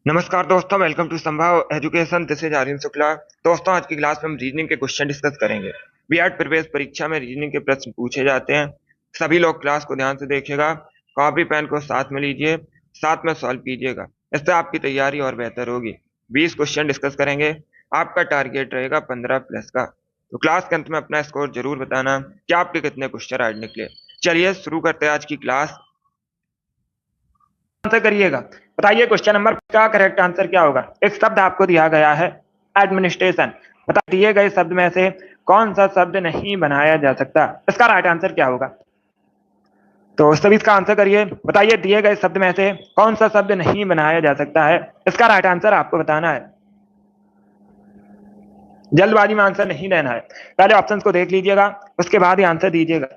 नमस्कार दोस्तों, welcome to Sambhav education. दिस इज आर्यन शुक्ला। दोस्तों, आज की क्लास में हम रीजनिंग के क्वेश्चन डिस्कस करेंगे। बीएड प्रवेश परीक्षा में रीजनिंग के प्रश्न पूछे जाते हैं। सभी लोग क्लास को ध्यान से देखिएगा, कॉपी पेन को साथ में लीजिए, साथ में सॉल्व कीजिएगा। इससे आपकी तैयारी और बेहतर होगी। 20 क्वेश्चन डिस्कस करेंगे। आपका टारगेट रहेगा 15 प्लस का। तो क्लास के अंत में अपना स्कोर जरूर बताना कि आपके कितने क्वेश्चन आज निकले। चलिए शुरू करते हैं आज की क्लास। आंसर करिएगा। बताइए क्वेश्चन नंबर का करेक्ट आंसर क्या होगा। एक शब्द आपको दिया गया है, एडमिनिस्ट्रेशन। बता दिए गए शब्द में से कौन सा शब्द नहीं बनाया जा सकता, इसका राइट आंसर क्या होगा। तो सभी इसका आंसर करिए। बताइए दिए गए शब्द में से कौन सा शब्द नहीं बनाया जा सकता है, इसका राइट आंसर आपको बताना है। जल्दबाजी में आंसर नहीं देना है, पहले ऑप्शन को देख लीजिएगा, उसके बाद ही आंसर दीजिएगा।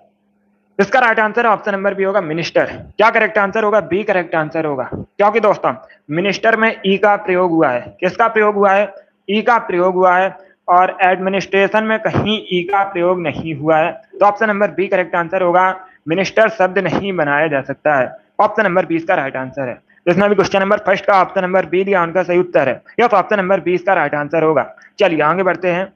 इसका right answer option number B होगा, मिनिस्टर। क्या करेक्ट आंसर होगा? बी करेक्ट आंसर होगा। क्योंकि दोस्तों मिनिस्टर में ई का प्रयोग हुआ है। किसका प्रयोग हुआ है? ई का प्रयोग हुआ है। और एडमिनिस्ट्रेशन में कहीं ई का प्रयोग नहीं हुआ है। तो option number B correct answer होगा। मिनिस्टर शब्द नहीं बनाया जा सकता है। ऑप्शन नंबर 20 का राइट आंसर है। जिसने भी क्वेश्चन नंबर फर्स्ट का ऑप्शन नंबर बी दिया, उनका सही उत्तर है। यह तो ऑप्शन नंबर 20 का राइट आंसर होगा। चलिए आगे बढ़ते हैं।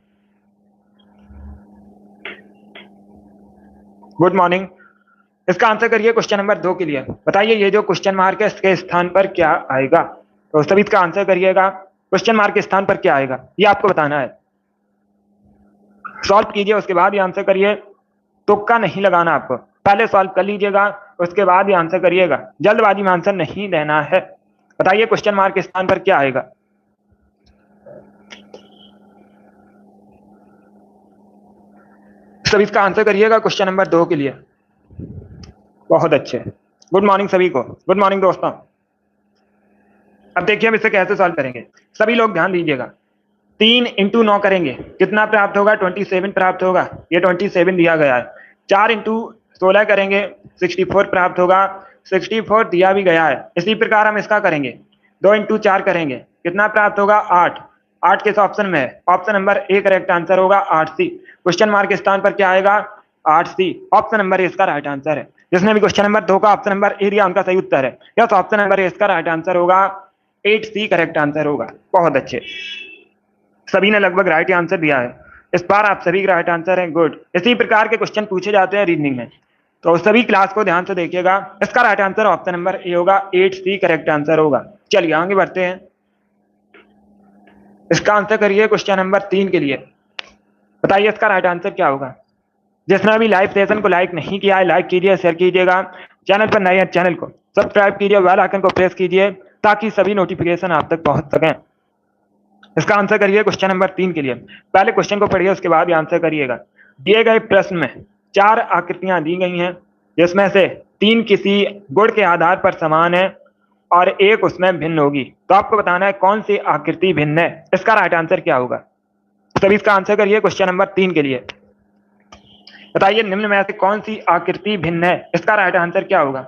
Good morning. इसका आंसर करिए क्वेश्चन नंबर 2 के लिए। बताइए ये जो क्वेश्चन मार्क है इसके स्थान पर क्या आएगा। तो सभी इसका आंसर करिएगा। क्वेश्चन मार्क के स्थान पर क्या आएगा ये आपको बताना है। सॉल्व कीजिए, उसके बाद ही आंसर करिए। तुक्का नहीं लगाना आपको, पहले सॉल्व कर लीजिएगा, उसके बाद ही आंसर करिएगा। जल्दबाजी में आंसर नहीं देना है। बताइए क्वेश्चन मार्क के स्थान पर क्या आएगा। सभी इसका आंसर करिएगा क्वेश्चन नंबर 2 के लिए। बहुत अच्छे। गुड मॉर्निंग सभी को। गुड मॉर्निंग दोस्तों। अब देखिए हम इसे कैसे सॉल्व करेंगे। सभी लोग ध्यान दीजिएगा। 3 इंटू 9 करेंगे, कितना प्राप्त होगा? 27 प्राप्त होगा। ये 27 दिया गया है। 4 इंटू 16 करेंगे, 64 प्राप्त होगा। 64 दिया भी गया है। इसी प्रकार हम इसका करेंगे। 2 इंटू 4 करेंगे, कितना प्राप्त होगा? 8। 8 किस ऑप्शन में है? Option number A correct answer होगा, 8C। क्वेश्चन मार्क के स्थान पर क्या आएगा? 8C। ऑप्शन नंबर ए इसका राइट आंसर है। जिसने भी क्वेश्चन नंबर 2 का ऑप्शन नंबर ए दिया, उनका सही उत्तर है। यस, ऑप्शन नंबर ए इसका राइट आंसर होगा, 8C करेक्ट आंसर होगा। बहुत अच्छे, सभी ने लगभग राइट आंसर दिया है। इस बार आप सभी राइट आंसर हैं। गुड। इसी प्रकार के क्वेश्चन पूछे जाते हैं रीजनिंग में, तो सभी क्लास को ध्यान से देखिएगा। इसका right answer option number A होगा, 8C करेक्ट आंसर होगा। चलिए आगे बढ़ते हैं। इसका आंसर करिए क्वेश्चन नंबर 3 के लिए। बताइए इसका राइट आंसर क्या होगा। जिसने अभी लाइव सेशन को लाइक नहीं किया है, लाइक कीजिए, शेयर कीजिएगा। चैनल पर नए हैं, चैनल को सब्सक्राइब कीजिए, बेल आइकन को प्रेस कीजिए ताकि सभी नोटिफिकेशन आप तक पहुंच सकें। इसका आंसर करिए क्वेश्चन नंबर 3 के लिए। पहले क्वेश्चन को पढ़िए, उसके बाद आंसर करिएगा। दिए गए प्रश्न में 4 आकृतियां दी गई हैं, जिसमें से 3 किसी गुण के आधार पर समान है और एक उसमें भिन्न होगी। तो आपको बताना है कौन सी आकृति भिन्न है। इसका राइट आंसर क्या होगा। सभी इसका आंसर करिए क्वेश्चन नंबर 3 के लिए। बताइए निम्न में से कौन सी आकृति भिन्न है। इसका राइट आंसर क्या होगा।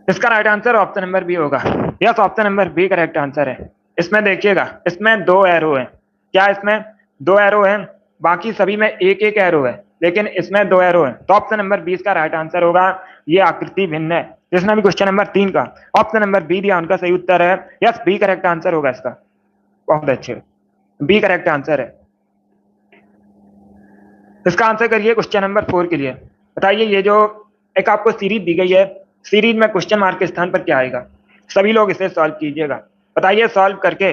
इसका right answer option number B होगा। Yes, option number B correct answer है। इसमें देखिएगा, इसमें 2 एरो है। क्या इसमें 2 एरो है? बाकी सभी में एक एक एरो है, लेकिन इसमें 2 एरो है। तो ऑप्शन नंबर 20 का राइट आंसर होगा, ये आकृति भिन्न है। जिसने भी क्वेश्चन नंबर 3 का ऑप्शन नंबर बी दिया, उनका सही उत्तर है। यस, बी करेक्ट आंसर होगा इसका। बहुत अच्छे, बी करेक्ट आंसर है। इसका आंसर करिए क्वेश्चन नंबर 4 के लिए। बताइए ये जो एक आपको सीरीज दी गई है, सीरीज में क्वेश्चन मार्क के स्थान पर क्या आएगा। सभी लोग इसे सॉल्व कीजिएगा। बताइए सॉल्व करके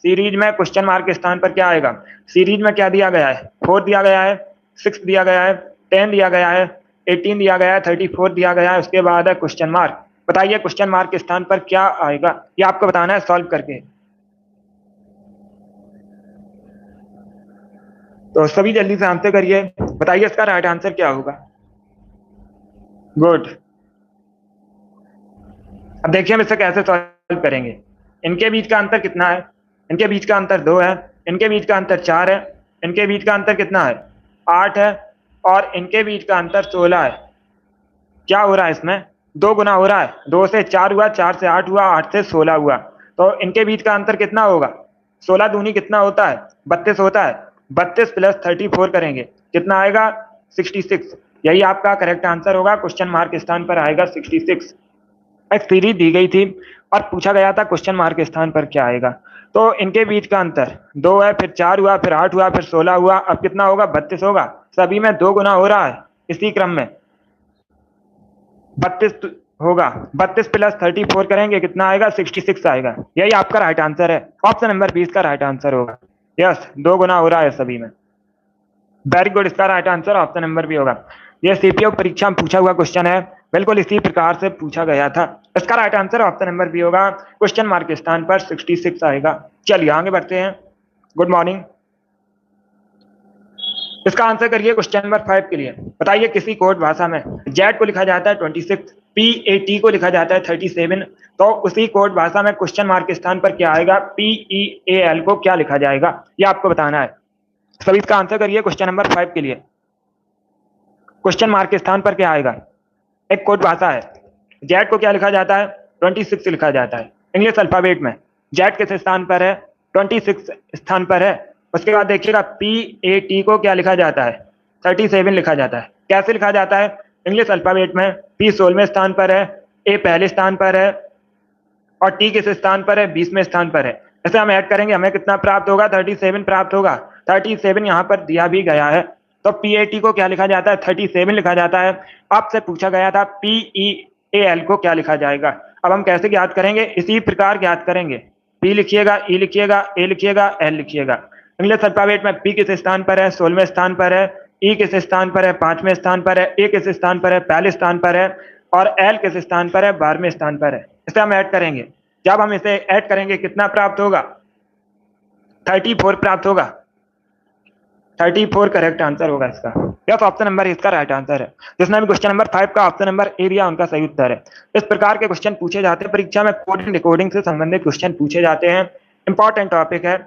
सीरीज में क्वेश्चन मार्क के स्थान पर क्या आएगा। सीरीज में क्या दिया गया है? 4 दिया गया है, 6 दिया गया है, 10 दिया गया है, 18 दिया गया है, 34 दिया गया है, उसके बाद है क्वेश्चन मार्क। बताइए क्वेश्चन मार्क के स्थान पर क्या आएगा, ये आपको बताना है सॉल्व करके। तो सभी जल्दी से आंसर करिए। बताइए इसका राइट आंसर क्या होगा। गुड। अब देखिए हम इसे कैसे सॉल्व करेंगे। इनके बीच का अंतर कितना है? इनके बीच का अंतर 2 है, इनके बीच का अंतर 4 है, इनके बीच का अंतर कितना है? 8 है, और इनके बीच का अंतर 16 है। क्या हो रहा है इसमें? 2 गुना हो रहा है। 2 से 4 हुआ, 4 से 8 हुआ, 8 से 16 हुआ। तो इनके बीच का अंतर कितना होगा? 16 दूनी कितना होता है? 32 होता है। 32 प्लस 34 करेंगे, कितना आएगा? 66। यही आपका करेक्ट आंसर होगा। क्वेश्चन मार्क के स्थान पर आएगा 66। एक सीरीज दी गई थी और पूछा गया था क्वेश्चन मार्क के स्थान पर क्या आएगा। तो इनके बीच का अंतर 2 है, फिर 4 हुआ, फिर 8 हुआ, फिर 16 हुआ, अब कितना होगा? 32 होगा। सभी में 2 गुना हो रहा है इसी क्रम में। 32 होगा। 32 प्लस 34 करेंगे कितना आएगा? 66 आएगा। यही आपका राइट आंसर है। ऑप्शन नंबर 20 का राइट आंसर होगा। यस, 2 गुना हो रहा है सभी में। वेरी गुड, इसका राइट आंसर ऑप्शन नंबर भी होगा। यह सीपीओ परीक्षा में पूछा हुआ क्वेश्चन है, बिल्कुल इसी प्रकार से पूछा गया था। इसका राइट आंसर ऑप्शन नंबर भी होगा। क्वेश्चन मार्क के स्थान पर 66 आएगा। चलिए आगे बढ़ते हैं। Good morning. इसका आंसर करिए क्वेश्चन नंबर 5 के लिए। बताइए किसी कोड भाषा में जेड को लिखा जाता है 26, पी ए टी को लिखा जाता है 37, तो उसी कोड भाषा में क्वेश्चन मार्क के स्थान पर क्या आएगा? पी ई ए एल को क्या लिखा जाएगा? ये आपको बताना है। सभी इसका आंसर करिए क्वेश्चन नंबर 5 के लिए। क्वेश्चन मार्क के स्थान पर क्या आएगा? एक कोड भाषा है, जेड को क्या लिखा जाता है? 26 लिखा जाता है इंग्लिश अल्फाबेट में। जेड किस स्थान पर है? 26 स्थान पर है। उसके बाद देखिएगा पी ए टी को क्या लिखा जाता है? 37 लिखा जाता है। कैसे लिखा जाता है? इंग्लिश अल्फाबेट में पी 16वें स्थान पर है, ए पहले स्थान पर है और टी किस स्थान पर है? 20वें स्थान पर है। ऐसे हम ऐड करेंगे, हमें कितना प्राप्त होगा? 37 प्राप्त होगा। 37 यहाँ पर दिया भी गया है, तो पीएटी को क्या लिखा जाता है? 37 लिखा जाता है। आपसे पूछा गया था पीई ए एल को क्या लिखा जाएगा। अब हम कैसे ज्ञात करेंगे? इसी प्रकार ज्ञात करेंगे। पी लिखिएगा, ई लिखिएगा, ए लिखिएगा, एल लिखिएगा। इंग्लिश अल्फाबेट में पी किस स्थान पर है? 16वें स्थान पर है। ई किस स्थान पर है? 5वें स्थान पर है। ए किस स्थान पर है? पहले स्थान पर है। और एल किस स्थान पर है? 12वें स्थान पर है। इसे हम ऐड करेंगे। जब हम इसे ऐड करेंगे कितना प्राप्त होगा? 34 प्राप्त होगा। 34 करेक्ट आंसर होगा इसका। यस, ऑप्शन नंबर इसका राइट आंसर है। जिसने भी क्वेश्चन नंबर 5 का ऑप्शन नंबर ए दिया उनका सही उत्तर है। इस प्रकार के क्वेश्चन पूछे जाते हैं परीक्षा में। कोडिंग डिकोडिंग से संबंधित क्वेश्चन पूछे जाते हैं। इंपॉर्टेंट टॉपिक है।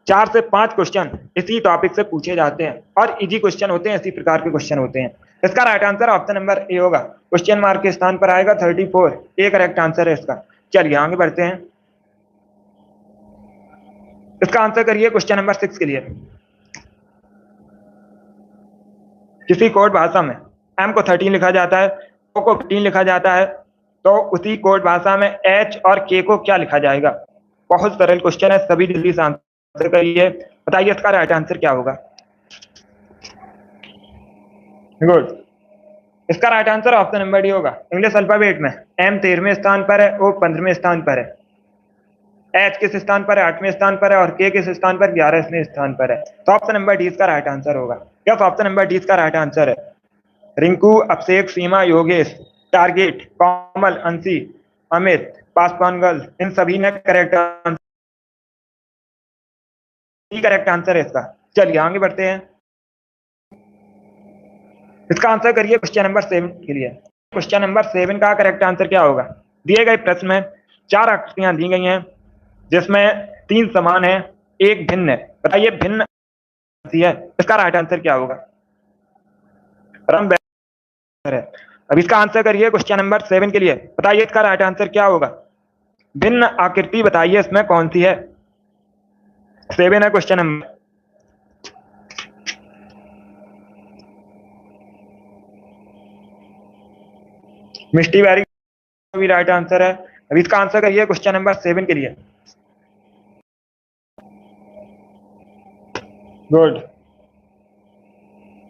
4 से 5 क्वेश्चन इसी टॉपिक से पूछे जाते हैं और इजी क्वेश्चन होते हैं, इसी प्रकार के क्वेश्चन होते हैं। इसका right answer option number A होगा। क्वेश्चन मार्क के स्थान पर आएगा 34। ए करेक्ट आंसर है इसका। चलिए आगे बढ़ते हैं। इसका आंसर करिए क्वेश्चन नंबर 6 के लिए। किसी कोड भाषा में एम को 13 लिखा जाता है, ओ को 15 लिखा जाता है, तो उसी कोड भाषा में एच और के को क्या लिखा जाएगा? बहुत सरल क्वेश्चन है, सभी जल्दी से आंसर करिए। बताइए इसका राइट आंसर क्या होगा? गुड, इसका right answer option number D होगा। इंग्लिश अल्फाबेट में एम 13वें स्थान पर है, ओ 15वें स्थान पर है, एच किस स्थान पर है? 8वें स्थान पर है और के किस स्थान पर? 11वें स्थान पर है। तो ऑप्शन नंबर डी इसका राइट आंसर होगा। यस, ऑप्शन नंबर डी इसका राइट आंसर है। रिंकू, अभिषेक, सीमा, योगेश, टारगेट, कोमल, अंशी, अमित, पासवान गर्ल, इन सभी ने करेक्ट आंसर है इसका। चलिए आगे बढ़ते हैं। इसका आंसर करिए क्वेश्चन नंबर 7 के लिए। क्वेश्चन नंबर 7 का करेक्ट आंसर क्या होगा? दिए गए प्रश्न में 4 आकृतियां दी गई हैं जिसमें 3 समान है, एक भिन्न है। बताइए भिन्न है, इसका राइट आंसर क्या होगा? है। अब इसका आंसर करिए क्वेश्चन नंबर 7 के लिए। बताइए इसका राइट आंसर क्या होगा? भिन्न आकृति बताइए इसमें कौन सी है? 7 है क्वेश्चन नंबर। मिस्टी वेरी भी राइट आंसर है। अब इसका आंसर करिए क्वेश्चन नंबर 7 के लिए। गुड,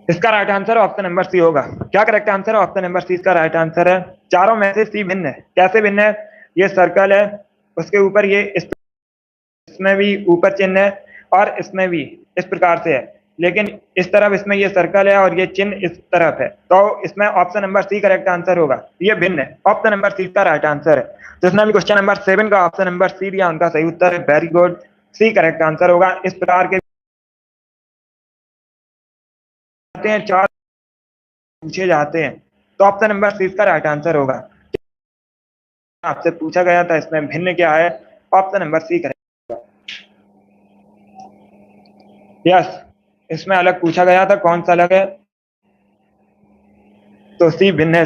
इसका right answer option number C होगा। क्या करेक्ट आंसर है? ऑप्शन नंबर सी इसका राइट आंसर है। चारों में से सी भिन्न है। कैसे भिन्न है? ये सर्कल है, उसके ऊपर ये इसमें भी ऊपर चिन्ह है और इसमें भी इस प्रकार से है, लेकिन इस तरफ इसमें ये सर्कल है और ये चिन्ह इस तरफ है, तो इसमें option number C correct answer होगा। ये भिन्न है। ऑप्शन नंबर सी का राइट आंसर है। जिसने भी क्वेश्चन नंबर 7 का ऑप्शन नंबर सी दिया उनका सही उत्तर है। Very good, C correct answer होगा। इस प्रकार के 4 पूछे जाते हैं, तो ऑप्शन नंबर सी इसका राइट आंसर होगा। आपसे पूछा गया था इसमें भिन्न क्या है? ऑप्शन नंबर सी करेक्ट होगा। यस, इसमें अलग पूछा गया था, कौन सा अलग है? तो सी भिन्न है।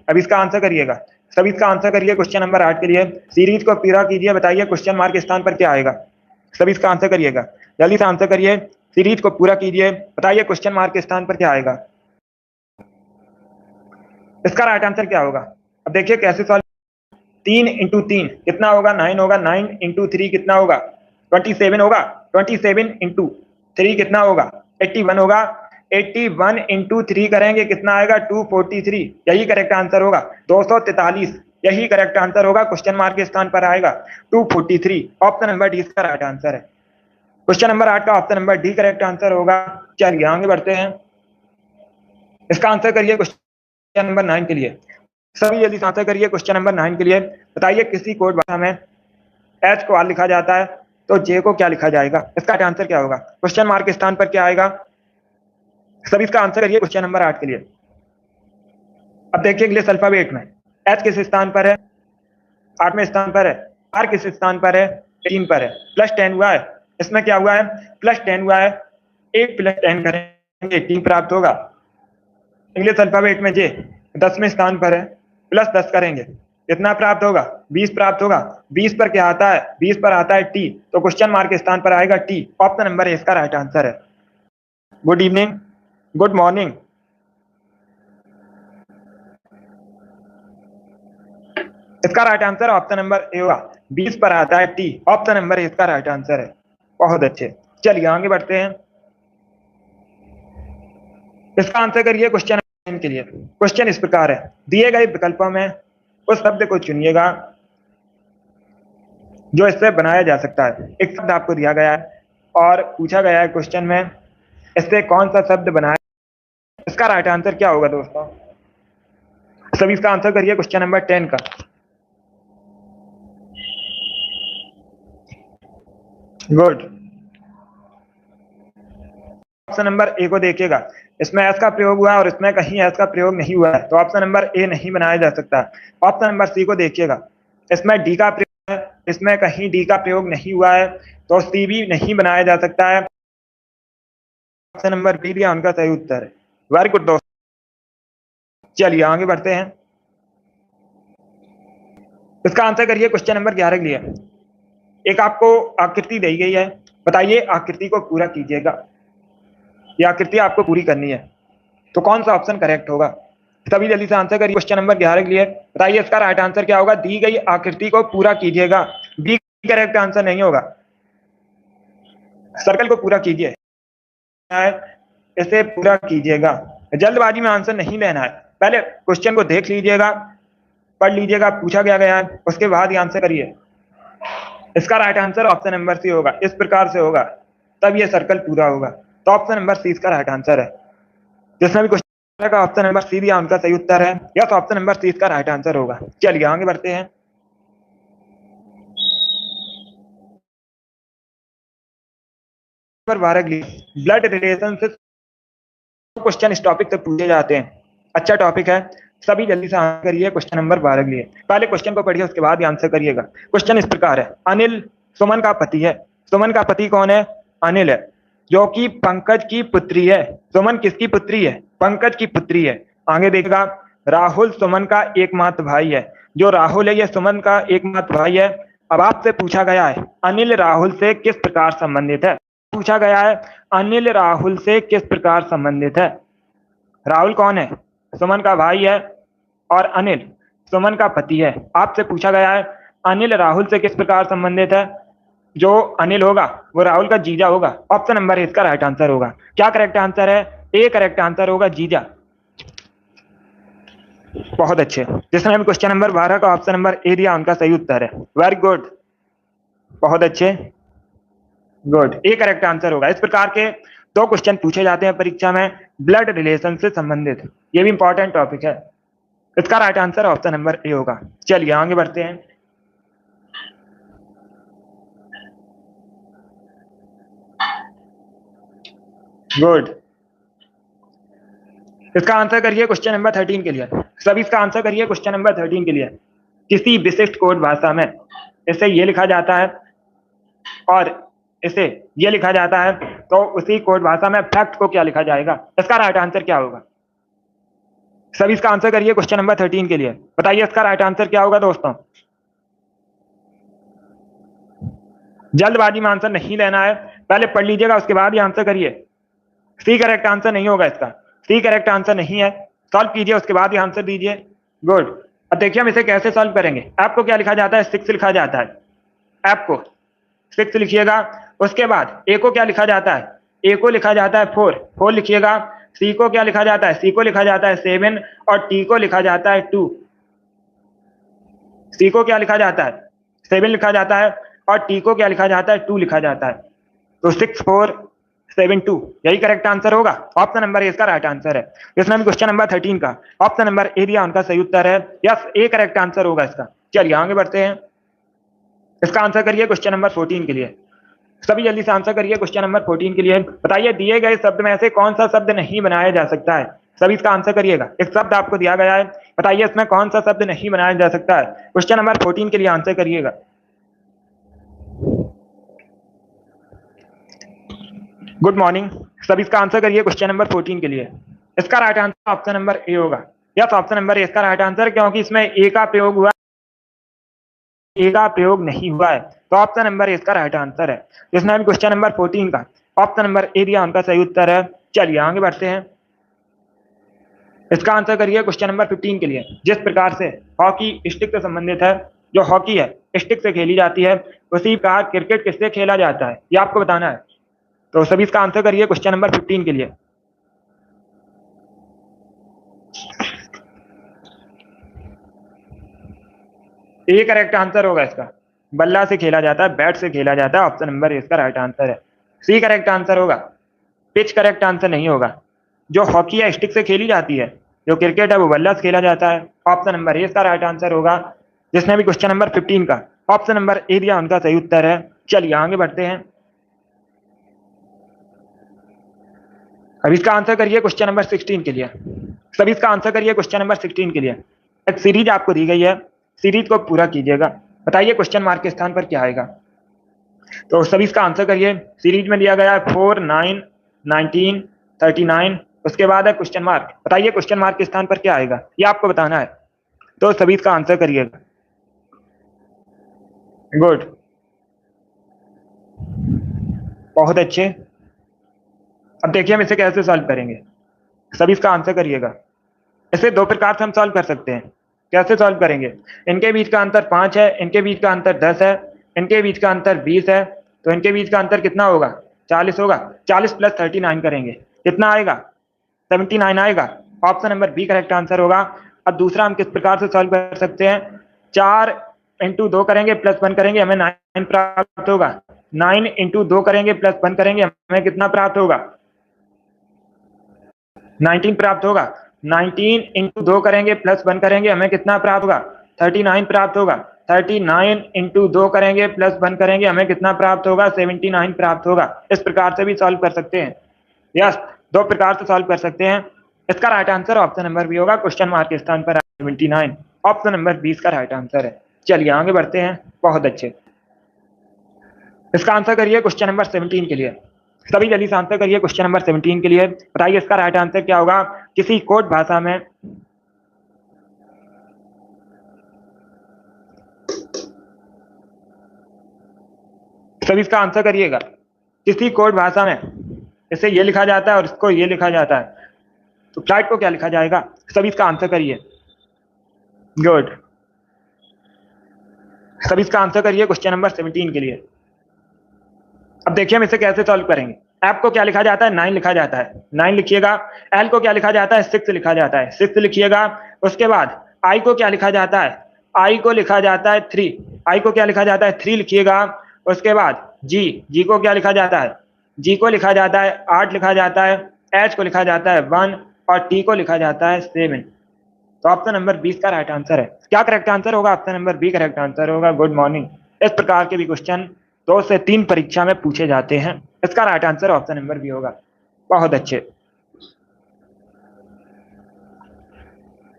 अब इसका आंसर करिएगा। सभी इसका आंसर करिए क्वेश्चन नंबर 8 के लिए। सीरीज को पूरा कीजिए। बताइए क्वेश्चन मार्क के स्थान पर क्या आएगा? सभी इसका आंसर करिएगा, जल्दी से आंसर करिए। सीरीज को पूरा कीजिए। बताइए क्वेश्चन मार्क के स्थान पर क्या आएगा? इसका राइट आंसर क्या होगा? अब देखिए कैसे सॉल्व, 3 इंटू 3 कितना होगा, 9 होगा, 9 इंटू 3 कितना होगा, 27 होगा, 27 इंटू 3 कितना होगा, 81 होगा, 81 इंटू 3 करेंगे कितना आएगा, 243, यही करेक्ट आंसर होगा, 243, यही करेक्ट आंसर होगा, क्वेश्चन मार्क के स्थान पर आएगा 243, ऑप्शन नंबर डी इसका राइट आंसर है। क्वेश्चन नंबर 8 का option number D correct answer होगा। चलिए आगे बढ़ते हैं, इसका आंसर करिए क्वेश्चन नंबर 9 के लिए, सभी जल्दी से आंसर करिए क्वेश्चन नंबर 9 के लिए। बताइए किसी कोड भाषा में एच को आर लिखा जाता है तो जे को क्या लिखा जाएगा, इसका आंसर क्या होगा, क्वेश्चन मार्क के स्थान पर क्या आएगा, सभी इसका आंसर करिए क्वेश्चन नंबर 8 के लिए। अब देखिए इंग्लिश अल्फाबेट में एच किस स्थान पर है, 8वें स्थान पर है, आर किस स्थान पर है, 3 पर है, प्लस 10 हुआ है, इसमें क्या हुआ है, प्लस 10 हुआ है, 8 प्लस 10 करेंगे 18 प्राप्त होगा। इंग्लिश अल्फाबेट में जे 10वें स्थान पर है, प्लस 10 करेंगे कितना प्राप्त होगा, 20 प्राप्त होगा। 20 पर क्या आता है, 20 पर आता है टी, तो क्वेश्चन मार्क के स्थान पर आएगा टी, ऑप्शन नंबर ए इसका राइट आंसर है। गुड इवनिंग, गुड मॉर्निंग, इसका right answer option number A होगा, 20 पर आता है टी, ऑप्शन नंबर ए इसका राइट आंसर है। बहुत अच्छे, चलिए आगे बढ़ते हैं, इसका आंसर करिए क्वेश्चन के लिए। क्वेश्चन इस प्रकार है, दिए गए विकल्पों में उस शब्द को चुनिएगा जो इससे बनाया जा सकता है। एक शब्द आपको दिया गया है और पूछा गया है क्वेश्चन में इससे कौन सा शब्द बनाया, इसका राइट आंसर क्या होगा दोस्तों, सभी इसका आंसर करिए क्वेश्चन नंबर 10 का। गुड, ऑप्शन नंबर ए को देखिएगा, इसमें एस का प्रयोग हुआ है और इसमें कहीं एस का प्रयोग नहीं हुआ है, तो ऑप्शन नंबर ए नहीं बनाया जा सकता। ऑप्शन नंबर सी को देखिएगा, इसमें डी का प्रयोग है, इसमें कहीं डी का प्रयोग नहीं हुआ है, तो सी भी नहीं बनाया जा सकता है। ऑप्शन नंबर बी दिया उनका सही उत्तर है। वेरी गुड दोस्तों, चलिए आगे बढ़ते हैं, इसका आंसर करिए क्वेश्चन नंबर 11 के लिए। एक आपको आकृति दी गई है, बताइए आकृति को पूरा कीजिएगा, ये आकृति आपको पूरी करनी है, तो कौन सा ऑप्शन करेक्ट होगा, सभी जल्दी से आंसर करिए क्वेश्चन नंबर 11 के लिए। बताइए इसका राइट आंसर क्या होगा, दी गई आकृति को पूरा कीजिएगा, बी करेक्ट आंसर नहीं होगा, सर्कल को पूरा कीजिए, इसे पूरा कीजिएगा, जल्दबाजी में आंसर नहीं लेना है, पहले क्वेश्चन को देख लीजिएगा, पढ़ लीजिएगा पूछा गया है, उसके बाद ही आंसर करिए। इसका right answer option number C होगा, इस प्रकार से होगा तब ये सर्कल पूरा होगा, तो ऑप्शन नंबर सी इसका राइट आंसर है। जिसने भी क्वेश्चन का ऑप्शन नंबर सी दिया उनका सही उत्तर है, या तो ऑप्शन नंबर सी इसका राइट आंसर होगा। चलिए आगे बढ़ते हैं, ब्लड रिलेशन से क्वेश्चन इस टॉपिक से पूछे जाते हैं, अच्छा टॉपिक है, सभी जल्दी से आंसर करिए क्वेश्चन नंबर 12 के लिए। पहले क्वेश्चन को पढ़िए उसके बाद ही आंसर करिएगा। क्वेश्चन इस प्रकार है, अनिल सुमन का पति है, सुमन का पति कौन है, अनिल है, जो कि पंकज की पुत्री है। सुमन किसकी पुत्री है, पंकज की पुत्री है। आगे देखिएगा, राहुल सुमन का एकमात्र भाई है, जो राहुल है ये सुमन का एकमात्र भाई है। अब आपसे पूछा गया है अनिल राहुल से किस प्रकार संबंधित है, पूछा गया है अनिल राहुल से किस प्रकार संबंधित है। राहुल कौन है, सुमन का भाई है, और अनिल सुमन का पति है। आपसे पूछा गया है अनिल राहुल से किस प्रकार संबंधित है, जो अनिल होगा वो राहुल का जीजा होगा, ऑप्शन नंबर इसका राइट आंसर होगा। क्या करेक्ट आंसर है, ए करेक्ट आंसर होगा, जीजा। बहुत अच्छे, जिसने भी क्वेश्चन नंबर 12 का ऑप्शन नंबर ए दिया उनका सही उत्तर है, वेरी गुड, बहुत अच्छे, गुड, ए करेक्ट आंसर होगा। इस प्रकार के 2 क्वेश्चन पूछे जाते हैं परीक्षा में ब्लड रिलेशन से संबंधित, ये भी इंपॉर्टेंट टॉपिक है, इसका right answer option number A होगा। चलिए आगे बढ़ते हैं, गुड, इसका आंसर करिए क्वेश्चन नंबर 13 के लिए, सभी इसका आंसर करिए क्वेश्चन नंबर 13 के लिए। किसी विशिष्ट कोड भाषा में इसे ये लिखा जाता है और इसे ये लिखा जाता है, तो उसी कोड भाषा में फैक्ट को क्या लिखा जाएगा, इसका राइट आंसर क्या होगा, सभी इसका आंसर करिए क्वेश्चन नंबर 13 के लिए। बताइए इसका राइट आंसर क्या होगा दोस्तों, जल्दबाजी में आंसर नहीं लेना है, पहले पढ़ लीजिएगा उसके बाद ही आंसर करिए। सी करेक्ट आंसर नहीं होगा इसका, सी करेक्ट आंसर नहीं है, सॉल्व कीजिए उसके बाद ही आंसर दीजिए। गुड, अब देखिए हम इसे कैसे सॉल्व करेंगे। ऐप को क्या लिखा जाता है, 6 लिखा जाता है, ऐप को 6 लिखिएगा। उसके बाद ए को क्या लिखा जाता है, ए को लिखा जाता है 4 लिखिएगा। सी को क्या लिखा जाता है, सी को लिखा जाता है 7 और टी को लिखा जाता है 2। सी को क्या लिखा जाता है, 7 लिखा जाता है और टी को क्या लिखा जाता है, 2 लिखा जाता है। तो 6 4 7 2 यही करेक्ट आंसर होगा। ऑप्शन नंबर ए इसका राइट आंसर है। इसमें हम क्वेश्चन नंबर 13 का ऑप्शन नंबर ए दिया, उनका सही उत्तर है। यस, ए करेक्ट आंसर होगा इसका। चलिए आगे बढ़ते हैं। इसका आंसर करिए क्वेश्चन नंबर 14 के लिए। सभी जल्दी से आंसर करिए क्वेश्चन नंबर 14 के लिए। बताइए दिए गए शब्द में से कौन सा शब्द नहीं बनाया जा सकता है। सभी इसका आंसर करिएगा। एक शब्द आपको दिया गया है, बताइए इसमें कौन सा शब्द नहीं बनाया जा सकता है। क्वेश्चन नंबर 14 के लिए आंसर करिएगा। गुड मॉर्निंग, सभी इसका आंसर करिए क्वेश्चन नंबर 14 के लिए। इसका right answer option number A होगा। यस, ऑप्शन नंबर ए इसका राइट आंसर, क्योंकि इसमें ए का प्रयोग हुआ, ए का प्रयोग नहीं हुआ है, तो ऑप्शन नंबर ए इसका राइट आंसर है। इसमें हम क्वेश्चन नंबर 14 का ऑप्शन नंबर ए दिया, उनका सही उत्तर है। चलिए आगे बढ़ते हैं। इसका आंसर करिए क्वेश्चन नंबर 15 के लिए। जिस प्रकार से हॉकी स्टिक से संबंधित है, जो हॉकी है स्टिक से खेली जाती है, उसी प्रकार क्रिकेट किससे खेला जाता है, ये आपको बताना है। तो सभी इसका आंसर करिए क्वेश्चन नंबर 15 के लिए। ए करेक्ट आंसर होगा इसका। बल्ला से खेला जाता है, बैट से खेला जाता है, ऑप्शन नंबर ए इसका राइट आंसर है। सी करेक्ट आंसर होगा। पिच करेक्ट आंसर नहीं होगा। जो हॉकी है स्टिक से खेली जाती है, जो क्रिकेट है वो बल्ला से खेला जाता है, ऑप्शन नंबर ए इसका राइट आंसर होगा। जिसने भी क्वेश्चन नंबर 15 का ऑप्शन नंबर ए दिया, उनका सही उत्तर है। चलिए आगे बढ़ते हैं। अब इसका आंसर करिए क्वेश्चन नंबर 16 के लिए। सभी इसका आंसर करिए क्वेश्चन नंबर 16 के लिए। एक सीरीज आपको दी गई है, सीरीज को पूरा कीजिएगा। बताइए क्वेश्चन मार्क के स्थान पर क्या आएगा। तो सभी इसका आंसर करिए। सीरीज में दिया गया है 4 9 19 39, उसके बाद है क्वेश्चन मार्क। बताइए क्वेश्चन मार्क के स्थान पर क्या आएगा, ये आपको बताना है। तो सभी इसका आंसर करिएगा। गुड, बहुत अच्छे। अब देखिए हम इसे कैसे सॉल्व करेंगे। सभी इसका आंसर करिएगा। इसे दो प्रकार से हम सॉल्व कर सकते हैं। कैसे सॉल्व करेंगे, इनके बीच का अंतर 5 है, इनके बीच का अंतर 10 है, इनके बीच का अंतर 20 है, तो इनके बीच का अंतर कितना होगा, 40 होगा। 40 प्लस 39 करेंगे, कितना आएगा, 79 आएगा। Option number B correct answer होगा। अब दूसरा हम किस प्रकार से सॉल्व कर सकते हैं, 4 इंटू 2 करेंगे प्लस 1 करेंगे, हमें 9 प्राप्त होगा। 9 इंटू 2 करेंगे प्लस 1 करेंगे, हमें कितना प्राप्त होगा, 19 प्राप्त होगा। 19 इंटू 2 करेंगे प्लस 1 करेंगे, हमें कितना प्राप्त होगा, 39 प्राप्त होगा। 39 इंटू 2 करेंगे प्लस 1 करेंगे, हमें कितना प्राप्त होगा, 79 प्राप्त होगा। इस प्रकार से भी सॉल्व कर सकते हैं। यस, दो प्रकार से सॉल्व कर सकते हैं। इसका right answer option number B होगा। क्वेश्चन मार्क के स्थान पर 79, ऑप्शन नंबर 20 का राइट आंसर है। चलिए आगे बढ़ते हैं। बहुत अच्छे। इसका आंसर करिए क्वेश्चन नंबर 17 के लिए। सभी जल्दी से आंसर करिए क्वेश्चन नंबर 17 के लिए। बताइए इसका राइट आंसर क्या होगा। किसी कोड भाषा में सभी इसका आंसर करिएगा। किसी कोड भाषा में इसे ये लिखा जाता है और इसको ये लिखा जाता है, तो फ्लाइट को क्या लिखा जाएगा। सभी इसका आंसर करिए। गुड, सभी इसका आंसर करिए क्वेश्चन नंबर 17 के लिए। अब देखिए हम इसे कैसे सॉल्व करेंगे। ऐप को क्या लिखा जाता है, 9 लिखा जाता है, 9 लिखिएगा। एल को क्या लिखा जाता है, 6 लिखा जाता है, 6 लिखिएगा। उसके बाद आई को क्या लिखा जाता है, आई को लिखा जाता है 3, आई को क्या लिखा जाता है, 3 लिखिएगा। उसके बाद जी को क्या लिखा जाता है, जी को लिखा जाता है 8 लिखा जाता है, एच को लिखा जाता है 1 और टी को लिखा जाता है 7। तो ऑप्शन नंबर 20 का राइट आंसर है। क्या करेक्ट आंसर होगा, option number B correct answer होगा। Good morning. इस प्रकार के भी क्वेश्चन 2 से 3 परीक्षा में पूछे जाते हैं। इसका right answer option number B होगा। बहुत अच्छे।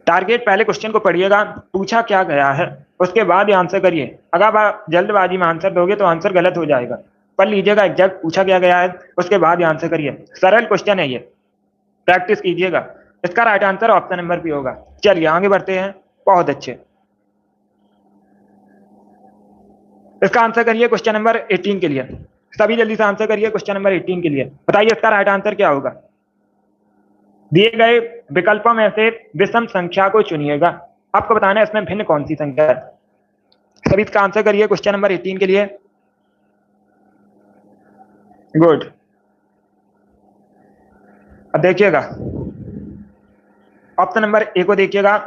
टारगेट पहले क्वेश्चन को पढ़िएगा, पूछा क्या गया है, उसके बाद ये आंसर करिए। अगर आप जल्दबाजी में आंसर दोगे तो आंसर गलत हो जाएगा। पढ़ लीजिएगा एग्जैक्ट पूछा क्या गया है, उसके बाद ये आंसर करिए। सरल क्वेश्चन है ये, प्रैक्टिस कीजिएगा। इसका right answer option number B होगा। चलिए आगे बढ़ते हैं। बहुत अच्छे। इसका आंसर करिए क्वेश्चन नंबर 18 के लिए। सभी जल्दी से आंसर करिए क्वेश्चन नंबर 18 के लिए। बताइए इसका राइट आंसर क्या होगा। दिए गए विकल्पों में से विषम संख्या को चुनिएगा। आपको बताना है इसमें भिन्न कौन सी संख्या है। सभी इसका आंसर करिए क्वेश्चन नंबर 18 के लिए। गुड। अब देखिएगा ऑप्शन नंबर ए को देखिएगा।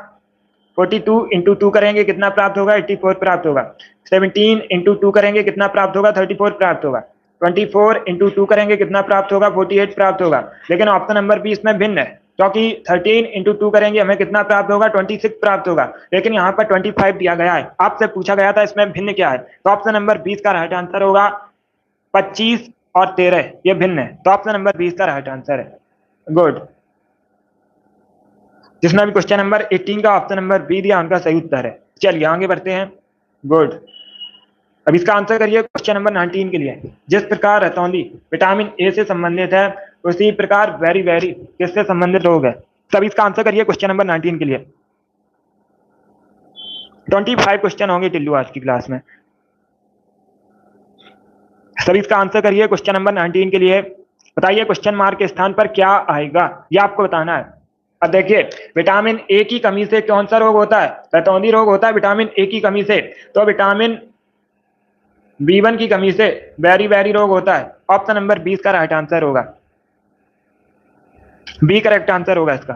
42 इंटू 2 करेंगे कितना प्राप्त होगा? 84 प्राप्त होगा। 17 इंटू 2 करेंगे कितना प्राप्त होगा? 34 प्राप्त होगा। 24 इंटू 2 करेंगे कितना प्राप्त होगा? 48 प्राप्त होगा। लेकिन ऑप्शन नंबर बी इसमें भिन्न है, क्योंकि 13 इंटू 2 करेंगे हमें कितना प्राप्त होगा? 26 प्राप्त होगा। लेकिन यहाँ पर 25 दिया गया है। आपसे पूछा गया था इसमें भिन्न क्या है, तो ऑप्शन नंबर 20 का राइट आंसर होगा 25 और 13 ये भिन्न है, तो ऑप्शन नंबर 20 का राइट आंसर है। गुड। जिसने भी क्वेश्चन नंबर 18 का ऑप्शन नंबर बी दिया उनका सही उत्तर है। चलिए आगे बढ़ते हैं। गुड। अब इसका आंसर करिए क्वेश्चन नंबर 19 के लिए। जिस प्रकार रतौंधी विटामिन ए से संबंधित है, उसी प्रकार वेरी वेरी किससे संबंधित रोग है? तब इसका आंसर करिए क्वेश्चन नंबर 19 के लिए। 25 क्वेश्चन होंगे टिल्लू आज की क्लास में। सभी इसका आंसर करिए क्वेश्चन नंबर 19 के लिए। बताइए क्वेश्चन मार्क के स्थान पर क्या आएगा, ये आपको बताना है। अब देखिए विटामिन ए की कमी से कौन सा रोग होता है? रतौंधी रोग होता है विटामिन ए की कमी से। तो विटामिन B1 की कमी से वेरी वेरी रोग होता है। ऑप्शन नंबर 20 का राइट आंसर होगा, बी करेक्ट आंसर होगा इसका।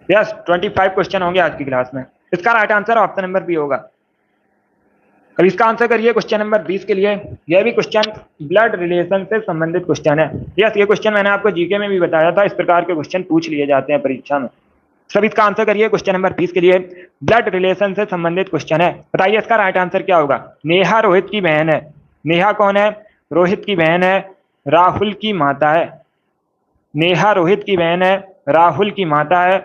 यस 25 क्वेश्चन होंगे आज की क्लास में, इसका right answer option number B होगा। अब इसका आंसर करिए क्वेश्चन नंबर 20 के लिए। यह भी क्वेश्चन ब्लड रिलेशन से संबंधित क्वेश्चन है। यस ये क्वेश्चन मैंने आपको जीके में भी बताया था, इस प्रकार के क्वेश्चन पूछ लिए जाते हैं परीक्षा में। सभी इसका आंसर करिए क्वेश्चन नंबर 20 के लिए। ब्लड रिलेशन से संबंधित क्वेश्चन है, बताइए इसका राइट आंसर क्या होगा? नेहा रोहित की बहन है। नेहा कौन है? रोहित की बहन है, राहुल की माता है। नेहा रोहित की बहन है, राहुल की माता है।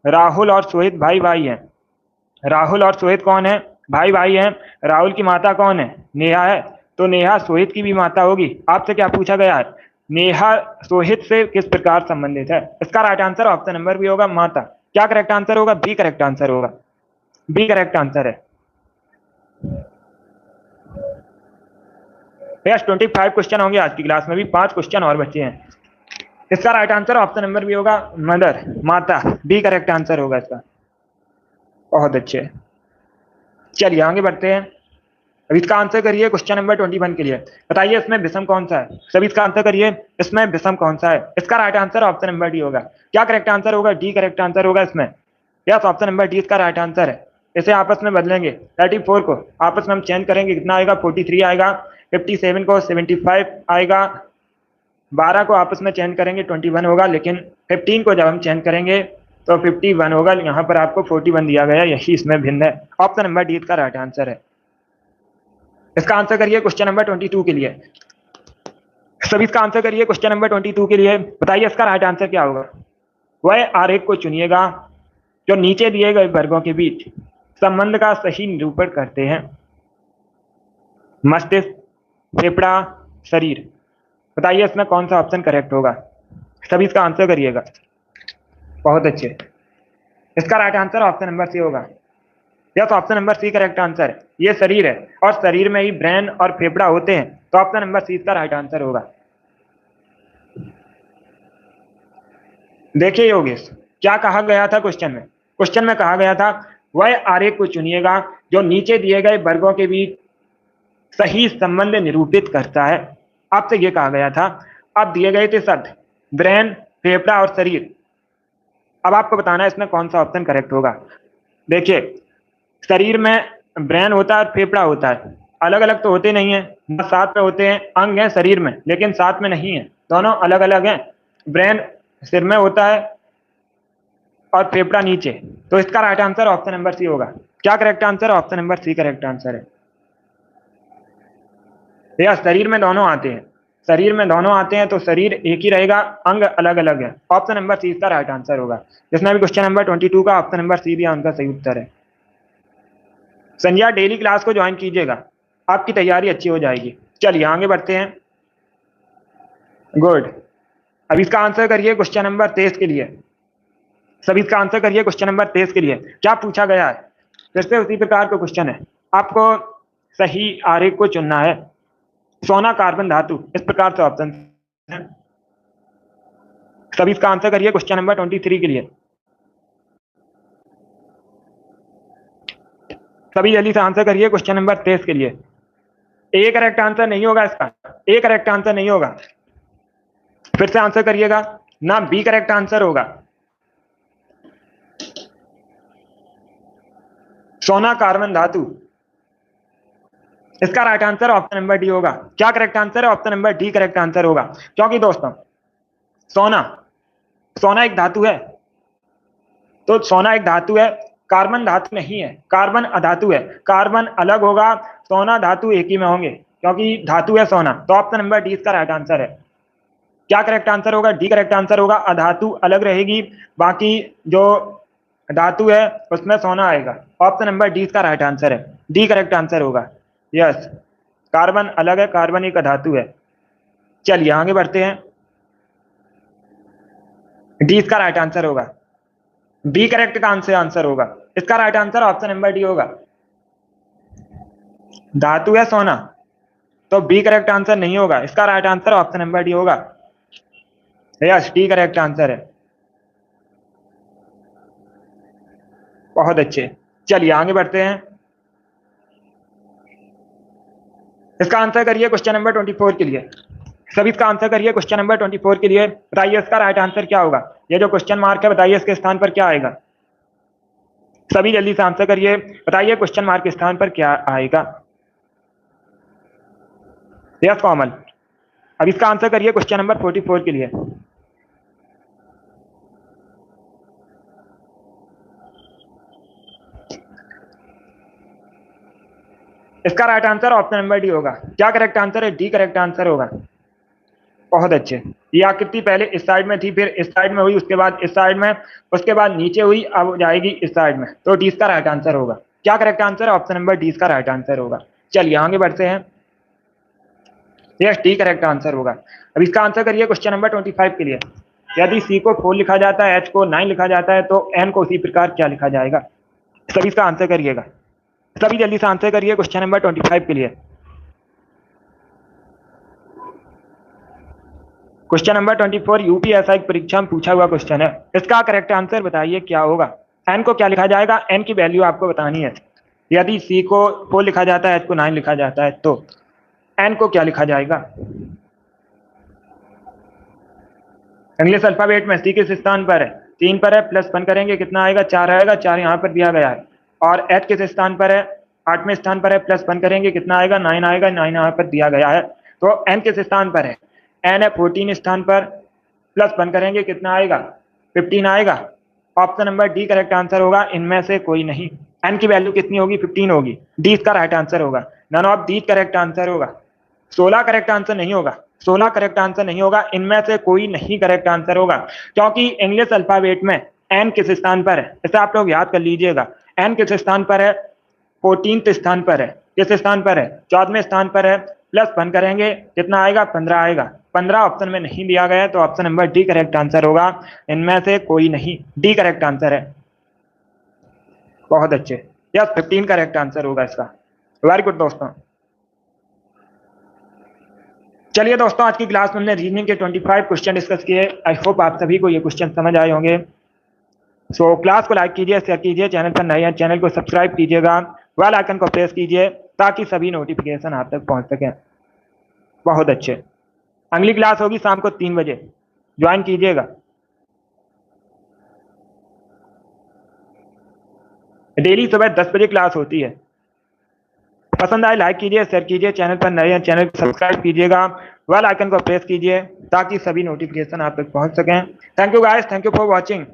राहुल और सोहित भाई भाई हैं। राहुल और सोहित कौन है? भाई भाई हैं। राहुल की माता कौन है? नेहा है। तो नेहा सोहित की भी माता होगी। आपसे क्या पूछा गया है? नेहा सोहित से किस प्रकार संबंधित है? इसका राइट आंसर ऑप्शन नंबर भी होगा माता। क्या करेक्ट आंसर होगा? बी करेक्ट आंसर होगा, बी करेक्ट आंसर है। यस 25 क्वेश्चन होंगे आज की क्लास में, भी 5 क्वेश्चन और बचे हैं। इसका राइट आंसर ऑप्शन नंबर भी होगा मदर, माता, बी करेक्ट आंसर होगा इसका। बहुत अच्छे, चलिए आगे बढ़ते हैं। अब इसका आंसर करिए क्वेश्चन नंबर 21 के लिए। बताइए इसमें विषम कौन सा है? सभी इसका आंसर करिए, इसमें विषम कौन सा है? इसका right answer option number D होगा। क्या करेक्ट आंसर होगा? डी करेक्ट आंसर होगा इसमें। यस ऑप्शन नंबर डी इसका राइट आंसर है। इसे आपस में बदलेंगे, 34 को आपस में हम चेंज करेंगे, कितना आएगा? 43 आएगा। 57 को 75 आएगा। 12 को आपस में चेंज करेंगे 21 होगा, लेकिन 15 को जब हम चेंज करेंगे तो 51 होगा। यहाँ पर आपको 41 दिया गया, यही इसमें भिन्न है। ऑप्शन नंबर डी इसका राइट आंसर है। इसका आंसर करिए क्वेश्चन नंबर 22 के लिए। सभी इसका आंसर करिए क्वेश्चन नंबर 22 के लिए। बताइए इसका राइट आंसर क्या होगा? वह आरेख को चुनिएगा जो नीचे दिए गए वर्गों के बीच संबंध का सही निरूपण करते हैं। मस्तिष्क, फेफड़ा, शरीर। बताइए इसमें कौन सा ऑप्शन करेक्ट होगा? सभी इसका आंसर करिएगा। बहुत अच्छे, इसका right answer option number C होगा। Yes option number C correct answer है। ये शरीर है और शरीर में ही ब्रेन और फेफड़ा होते हैं, तो ऑप्शन नंबर सी इसका राइट आंसर होगा। देखिए योगेश, क्या कहा गया था क्वेश्चन में? क्वेश्चन में कहा गया था वह आरेख को चुनिएगा जो नीचे दिए गए वर्गों के बीच सही संबंध निरूपित करता है। आपसे ये कहा गया था। अब दिए गए थे शब्द ब्रेन, फेफड़ा और शरीर। अब आपको बताना है इसमें कौन सा ऑप्शन करेक्ट होगा। देखिए शरीर में ब्रेन होता है और फेफड़ा होता है, अलग अलग तो होते नहीं है, साथ में होते हैं। अंग है शरीर में लेकिन साथ में नहीं है, दोनों अलग अलग हैं। ब्रेन सिर में होता है और फेफड़ा नीचे, तो इसका right answer option number C होगा। क्या correct answer? Option number C correct answer है। या शरीर में दोनों आते हैं, शरीर में दोनों आते हैं तो शरीर एक ही रहेगा, अंग अलग अलग है। ऑप्शन नंबर सी इसका राइट आंसर होगा। जिसने भी क्वेश्चन नंबर 22 का ऑप्शन नंबर सी दिया उनका सही उत्तर है। संजय डेली क्लास को ज्वाइन कीजिएगा, आपकी तैयारी अच्छी हो जाएगी। चलिए आगे बढ़ते हैं। गुड। अब इसका आंसर करिए क्वेश्चन नंबर 23 के लिए। सभी इसका आंसर करिए क्वेश्चन नंबर 23 के लिए। क्या पूछा गया है? फिर से उसी प्रकार का क्वेश्चन है, आपको सही आरेख को चुनना है। सोना, कार्बन धातु, इस प्रकार से ऑप्शन है। सभी इसका आंसर करिए क्वेश्चन नंबर 23 के लिए। सभी जल्दी से आंसर करिए क्वेश्चन नंबर 23 के लिए। ए करेक्ट आंसर नहीं होगा इसका, ए करेक्ट आंसर नहीं होगा, फिर से आंसर करिएगा ना, बी करेक्ट आंसर होगा। सोना कार्बन धातु, इसका right answer option number D होगा। क्या करेक्ट आंसर है? Option number D correct answer होगा। क्योंकि दोस्तों सोना, सोना एक धातु है, तो सोना एक धातु है, कार्बन धातु नहीं है, कार्बन अधातु है। कार्बन अलग होगा, सोना धातु एक ही में होंगे, क्योंकि धातु है सोना। तो ऑप्शन नंबर डी इसका राइट आंसर है। क्या करेक्ट आंसर होगा? डी करेक्ट आंसर होगा। अधातु अलग रहेगी, बाकी जो धातु है उसमें सोना आएगा। ऑप्शन नंबर डी इसका राइट आंसर है, डी करेक्ट आंसर होगा। यस, कार्बन अलग है, कार्बन एक धातु है। चलिए आगे बढ़ते हैं, डी इसका राइट आंसर होगा। बी करेक्ट का आंसर होगा, इसका right answer option number D होगा। धातु है सोना, तो बी करेक्ट आंसर नहीं होगा, इसका right answer option number D होगा। यस, डी करेक्ट आंसर है। बहुत अच्छे, चलिए आगे बढ़ते हैं। इसका आंसर करिए क्वेश्चन नंबर 24 के लिए। सभी इसका आंसर करिए क्वेश्चन नंबर 24 के लिए। बताइए इसका राइट आंसर क्या होगा? ये जो क्वेश्चन मार्क है, बताइए इसके स्थान पर क्या आएगा? सभी जल्दी से आंसर करिए, बताइए क्वेश्चन मार्क के स्थान पर क्या आएगा? Yes common. अब इसका आंसर करिए क्वेश्चन नंबर 44 के लिए। इसका right answer option number D होगा। क्या करेक्ट आंसर है? डी करेक्ट आंसर होगा। बहुत अच्छे। ये आकृति पहले इस साइड में थी, फिर इस साइड में हुई, उसके बाद इस साइड में, उसके बाद नीचे हुई, अब जाएगी इस साइड में। तो डी इसका राइट आंसर होगा। क्या करेक्ट आंसर है? ऑप्शन नंबर डी इसका राइट आंसर होगा। चलिए आगे बढ़ते हैं। यस, डी करेक्ट आंसर होगा। अब इसका आंसर करिए क्वेश्चन नंबर 25 के लिए। यदि सी को 4 लिखा जाता है, एच को 9 लिखा जाता है, तो एन को उसी प्रकार क्या लिखा जाएगा? सभी इसका आंसर करिएगा, सभी जल्दी से आंसर करिए क्वेश्चन नंबर 25 के लिए। क्वेश्चन नंबर 24 यूपीएसआई परीक्षा में पूछा हुआ क्वेश्चन है। इसका करेक्ट आंसर बताइए क्या होगा? एन को क्या लिखा जाएगा? एन की वैल्यू आपको बतानी है। यदि सी को 4 लिखा जाता है, एच को 9 लिखा जाता है, तो एन को क्या लिखा जाएगा? इंग्लिश अल्फाबेट में सी किस स्थान पर है? 3 पर है, प्लस 1 करेंगे कितना आएगा? 4 आएगा, 4 यहाँ पर दिया गया है। और एच किस स्थान पर है? 8वें स्थान पर है, प्लस 1 करेंगे कितना आएगा? 9 आएगा, 9 यहाँ पर दिया गया है। तो एन किस स्थान पर है? एन है 14 स्थान पर, प्लस 1 करेंगे कितना आएगा? 15 आएगा। Option number D correct answer होगा, इनमें से कोई नहीं। एन की वैल्यू कितनी होगी? 15 होगी। डी इसका राइट आंसर होगा। None of D correct answer होगा। 16 करेक्ट आंसर नहीं होगा, 16 करेक्ट आंसर नहीं होगा, इनमें से कोई नहीं करेक्ट आंसर होगा, क्योंकि इंग्लिश अल्फाबेट में एन किस स्थान पर है? इसे आप लोग याद कर लीजिएगा। एन किस स्थान पर है? 14th स्थान पर है। किस स्थान पर है? 14वें स्थान पर है। प्लस 1 करेंगे कितना आएगा? 15 आएगा। 15 ऑप्शन में नहीं दिया गया है, तो option number D correct answer होगा, इनमें से कोई नहीं। डी करेक्ट आंसर है। बहुत अच्छे, यस 15 करेक्ट आंसर होगा इसका। वेरी गुड दोस्तों। चलिए दोस्तों, आज की क्लास में हमने रीजनिंग के 25 क्वेश्चन डिस्कस किए। आई होप आप सभी को ये क्वेश्चन समझ आए होंगे। सो क्लास को लाइक कीजिए, शेयर कीजिए, चैनल पर नए हैं चैनल को सब्सक्राइब कीजिएगा, बेल आइकन को प्रेस कीजिए ताकि सभी नोटिफिकेशन आप तक पहुंच सकें। बहुत अच्छे। अगली क्लास होगी शाम को 3 बजे, ज्वाइन कीजिएगा। डेली सुबह 10 बजे क्लास होती है। पसंद आए लाइक कीजिए, शेयर कीजिए, चैनल पर नए हैं चैनल को सब्सक्राइब कीजिएगा, बेल आइकन को प्रेस कीजिए ताकि सभी नोटिफिकेशन आप तक पहुंच सकें। Thank you guys, thank you for watching.